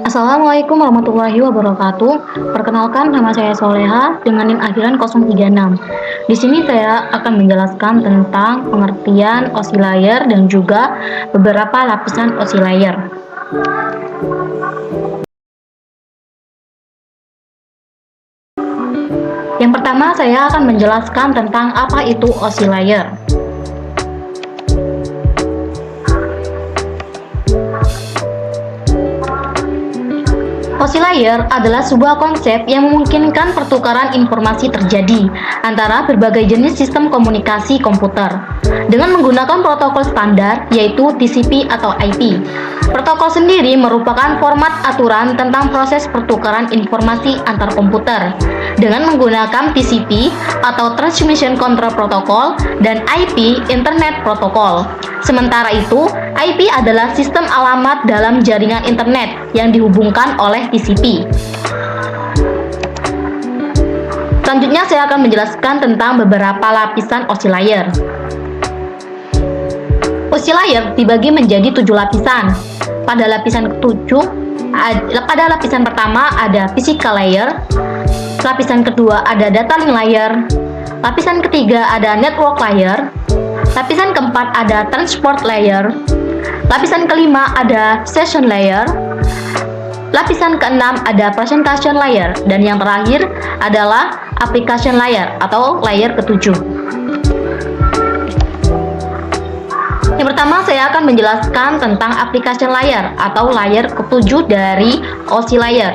Assalamualaikum warahmatullahi wabarakatuh. Perkenalkan, nama saya Soleha dengan NIM akhiran 036. Di sini saya akan menjelaskan tentang pengertian OSI layer dan juga beberapa lapisan OSI layer. Yang pertama, saya akan menjelaskan tentang apa itu OSI layer. OSI layer adalah sebuah konsep yang memungkinkan pertukaran informasi terjadi antara berbagai jenis sistem komunikasi komputer dengan menggunakan protokol standar, yaitu TCP atau IP. Protokol sendiri merupakan format aturan tentang proses pertukaran informasi antar komputer dengan menggunakan TCP atau Transmission Control Protocol dan IP Internet Protocol. Sementara itu, IP adalah sistem alamat dalam jaringan internet yang dihubungkan oleh TCP. Selanjutnya saya akan menjelaskan tentang beberapa lapisan OSI layer. OSI layer dibagi menjadi 7 lapisan. Pada lapisan pertama ada physical layer, lapisan kedua ada data link layer, lapisan ketiga ada network layer, lapisan keempat ada transport layer, lapisan kelima ada session layer, lapisan keenam ada presentation layer, dan yang terakhir adalah application layer atau layer ketujuh. Yang pertama, saya akan menjelaskan tentang application layer atau layer ketujuh dari OSI layer.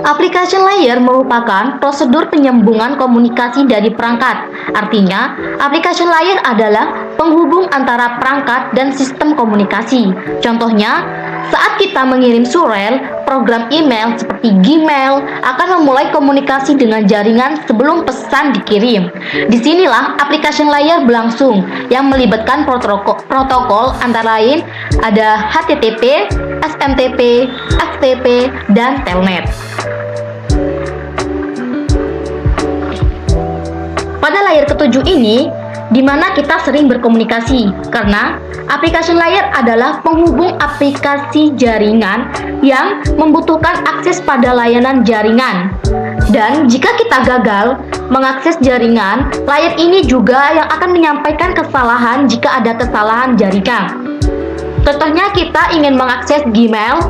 Application layer merupakan prosedur penyambungan komunikasi dari perangkat. Artinya, application layer adalah penghubung antara perangkat dan sistem komunikasi. Contohnya, saat kita mengirim surel, program email seperti Gmail akan memulai komunikasi dengan jaringan sebelum pesan dikirim. Disinilah application layer berlangsung yang melibatkan protokol antara lain ada HTTP, SMTP, FTP, dan Telnet. Pada layer ketujuh ini, di mana kita sering berkomunikasi, karena application layer adalah penghubung aplikasi jaringan yang membutuhkan akses pada layanan jaringan. Dan jika kita gagal mengakses jaringan, layer ini juga yang akan menyampaikan kesalahan jika ada kesalahan jaringan. Contohnya, kita ingin mengakses Gmail,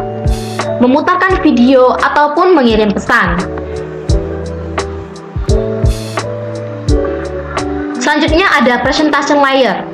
memutarkan video, ataupun mengirim pesan. Selanjutnya ada presentation layer.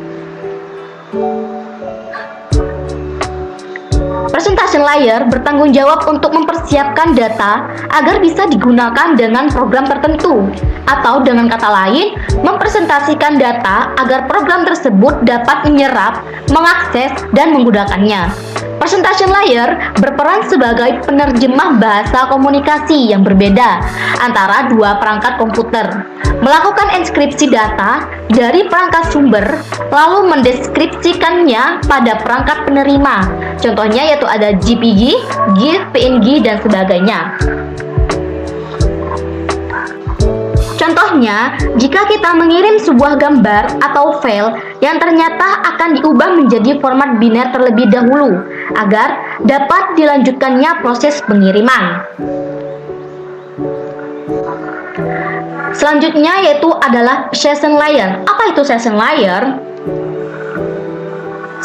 Presentation layer bertanggung jawab untuk mempersiapkan data agar bisa digunakan dengan program tertentu, atau dengan kata lain, mempresentasikan data agar program tersebut dapat menyerap, mengakses, dan menggunakannya. Presentation layer berperan sebagai penerjemah bahasa komunikasi yang berbeda antara dua perangkat komputer, melakukan enskripsi data dari perangkat sumber, lalu mendeskripsikannya pada perangkat penerima. Contohnya yaitu ada JPG, GIF, PNG, dan sebagainya. Contohnya, jika kita mengirim sebuah gambar atau file yang ternyata akan diubah menjadi format biner terlebih dahulu agar dapat dilanjutkannya proses pengiriman. Selanjutnya yaitu adalah session layer. Apa itu session layer?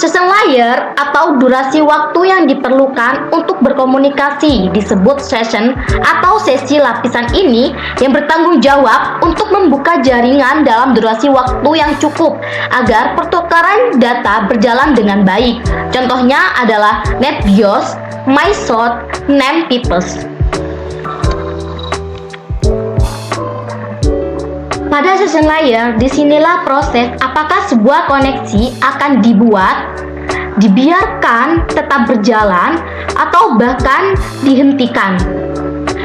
Session layer atau durasi waktu yang diperlukan untuk berkomunikasi disebut session atau sesi. Lapisan ini yang bertanggung jawab untuk membuka jaringan dalam durasi waktu yang cukup agar pertukaran data berjalan dengan baik. Contohnya adalah NetBIOS, MySource, NamePipes. Pada session layer, disinilah proses apakah sebuah koneksi akan dibuat, dibiarkan tetap berjalan, atau bahkan dihentikan.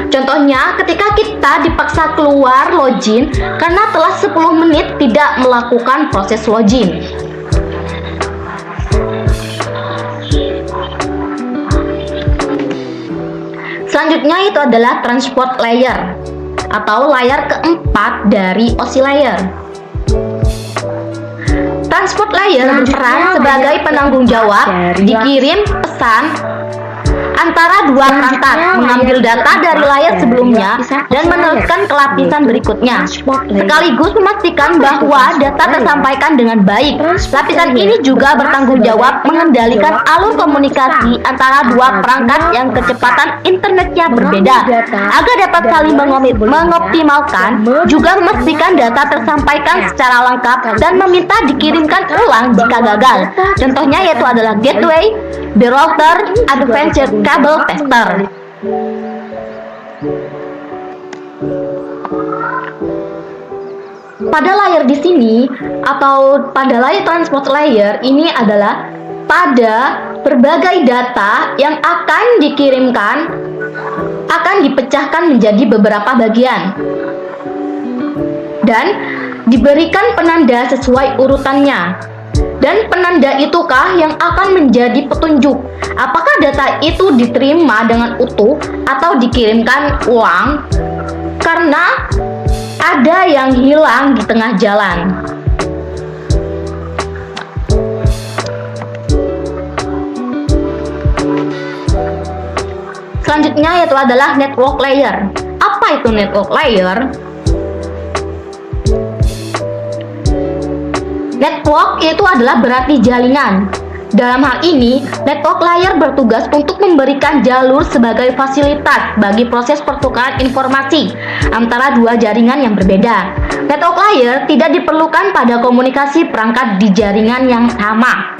Contohnya, ketika kita dipaksa keluar login karena telah 10 menit tidak melakukan proses login. Selanjutnya itu adalah transport layer atau layer keempat dari OSI layer. Transport layer berperan sebagai penanggung jawab dikirim pesan antara dua perangkat, mengambil data dari layar sebelumnya dan meneruskan ke lapisan berikutnya, sekaligus memastikan bahwa data tersampaikan dengan baik. Lapisan ini juga bertanggung jawab mengendalikan alur komunikasi antara dua perangkat yang kecepatan internetnya berbeda, agar dapat saling mengoptimalkan, juga memastikan data tersampaikan secara lengkap dan meminta dikirimkan ulang jika gagal. Contohnya yaitu adalah gateway, the router, advanced cable tester. Pada layer di sini atau pada layer transport layer ini adalah pada berbagai data yang akan dikirimkan akan dipecahkan menjadi beberapa bagian dan diberikan penanda sesuai urutannya. Dan penanda itukah yang akan menjadi petunjuk apakah data itu diterima dengan utuh atau dikirimkan ulang karena ada yang hilang di tengah jalan. Selanjutnya yaitu adalah network layer. Apa itu network layer? Network itu adalah berarti jaringan. Dalam hal ini, network layer bertugas untuk memberikan jalur sebagai fasilitas bagi proses pertukaran informasi antara dua jaringan yang berbeda. Network layer tidak diperlukan pada komunikasi perangkat di jaringan yang sama.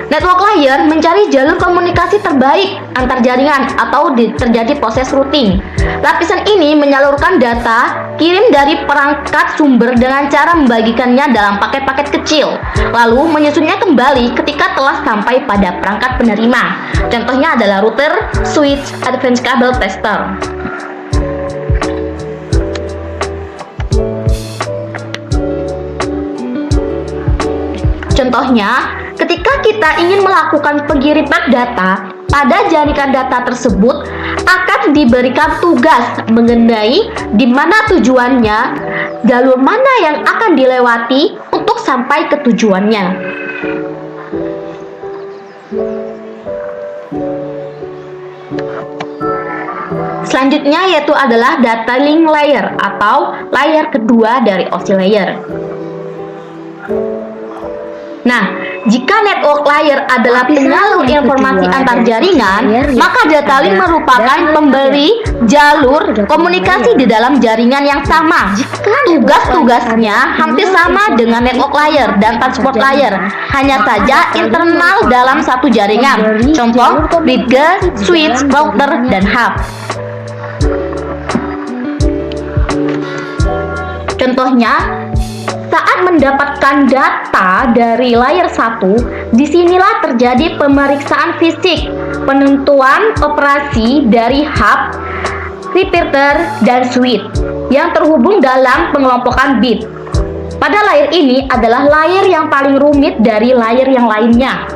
Network layer mencari jalur komunikasi terbaik antar jaringan atau terjadi proses routing. Lapisan ini menyalurkan data kirim dari perangkat sumber dengan cara membagikannya dalam paket-paket kecil, lalu menyusunnya kembali ketika telah sampai pada perangkat penerima. Contohnya adalah router, switch, advanced cable tester. Contohnya, ketika kita ingin melakukan pengiriman data, pada jaringan data tersebut akan diberikan tugas mengenai di mana tujuannya, jalur mana yang akan dilewati untuk sampai ke tujuannya. Selanjutnya yaitu adalah data link layer atau layer kedua dari OSI layer. Nah, jika network layer adalah penyalur informasi antar jaringan, maka data link merupakan pemberi jalur komunikasi di dalam jaringan yang sama. Tugas-tugasnya hampir sama dengan network layer dan transport layer, hanya saja internal dalam satu jaringan. Contoh, bridge, switch, router, dan hub. Contohnya, saat mendapatkan data dari layer 1, disinilah terjadi pemeriksaan fisik, penentuan operasi dari hub, repeater, dan switch yang terhubung dalam pengelompokan bit. Pada layer ini adalah layer yang paling rumit dari layer yang lainnya.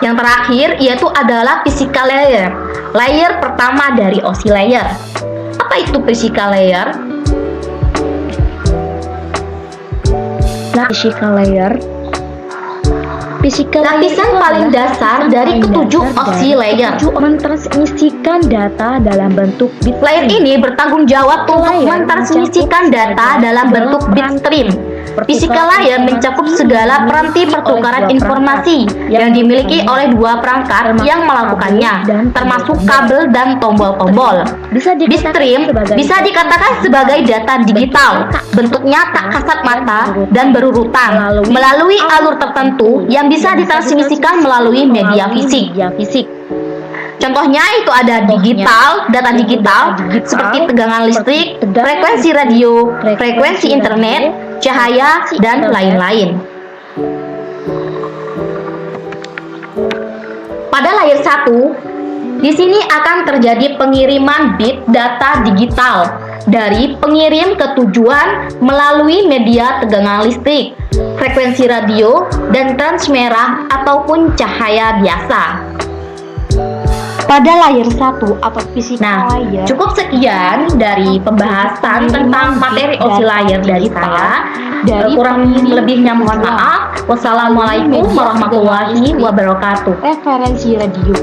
Yang terakhir yaitu adalah physical layer, layer pertama dari OSI layer. Apa itu physical layer? Lapisan paling dasar dari ketujuh OSI layer mentransmisikan data dalam bentuk bit. Layer ini bertanggung jawab untuk mentransmisikan data dalam bentuk bit stream. Physical layer mencakup segala peranti pertukaran informasi yang dimiliki oleh dua perangkat yang melakukannya, termasuk kabel dan tombol-tombol. Bit stream bisa dikatakan sebagai data digital, bentuknya tak kasat mata dan berurutan, melalui alur tertentu yang bisa ditransmisikan melalui media fisik. Contohnya itu ada digital, data digital seperti tegangan listrik, frekuensi radio, frekuensi internet, cahaya, dan lain-lain. Pada layer 1, di sini akan terjadi pengiriman bit data digital dari pengirim ke tujuan melalui media tegangan listrik, frekuensi radio, dan transmerah ataupun cahaya biasa. pada layer 1 atau physical Nah, layer. cukup sekian dari pembahasan tentang materi OSI layer dari saya. Kurang lebihnya mohon maaf. Wassalamualaikum warahmatullahi wabarakatuh. Referensi radio.